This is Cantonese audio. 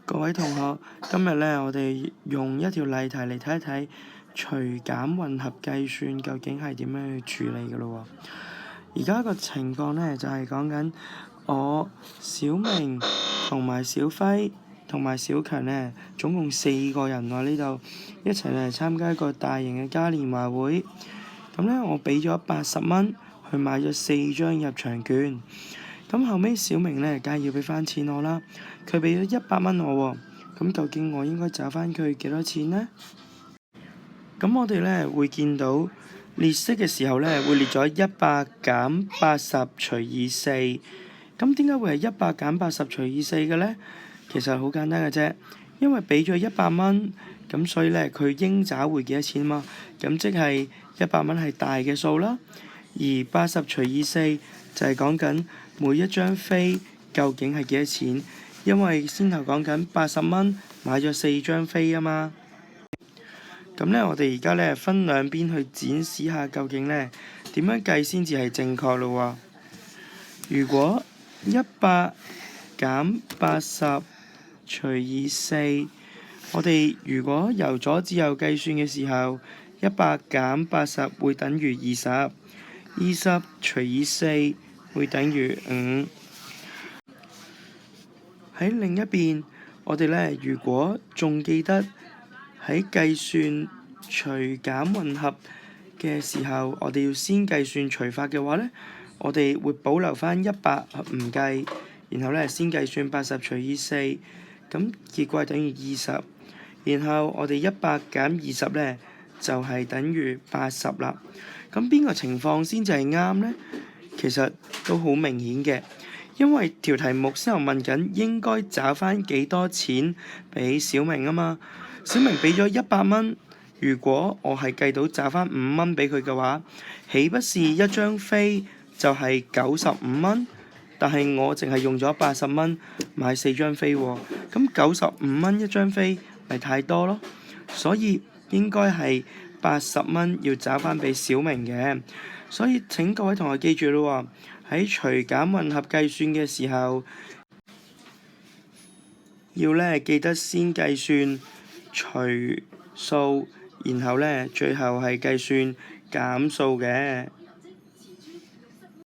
各位同學，今日咧我哋用一條例題嚟睇一睇除減混合計算究竟係點樣去處理嘅咯喎。而家個情況咧就係講緊我小明同埋小輝同埋小強咧，總共4個人喎，呢度一齊嚟參加一個大型嘅嘉年華會。咁咧我俾咗80蚊去買咗4張入場券。咁後尾小明咧梗係要俾翻錢我啦，佢俾咗100蚊我喎。咁究竟我應該找翻佢幾多錢呢？咁我哋咧會見到列式嘅時候咧會列咗100減80除以4。咁點解會係100減80除以4嘅咧？其實好簡單嘅啫，因為俾咗100蚊，咁所以咧佢應找回幾多錢嘛？咁即係100蚊係大嘅數啦，而80除以4就係講緊每一張飛究竟係幾多錢，因為先頭講緊80蚊買咗4張飛啊嘛。咁咧，我哋而家咧分兩邊去展示下究竟咧點樣計先至係正確咯喎。如果100減80除以4，我哋如果由左至右計算嘅時候，100減80會等於20，20除以4會等於5。喺另一邊，我哋咧如果仲記得喺計算除減混合嘅時候，我哋要先計算除法嘅話咧，我哋會保留翻100唔計，然後咧先計算80除以4，咁結果係等於20。然後我哋100減20咧就係等於80啦。咁邊個情況先至係啱呢？其實都好明顯嘅，因為條題目先頭問緊應該找翻幾多錢俾小明啊嘛。小明俾咗100蚊，如果我係計到找翻5蚊俾佢嘅話，豈不是一張飛就係95蚊？但係我淨係用咗80蚊買4張飛喎，咁95蚊一張飛咪太多咯，所以應該係80蚊要找翻俾小明嘅。所以請各位同學記住咯喎，喺除減混合計算嘅時候，要咧記得先計算除數，然後咧最後係計算減數嘅。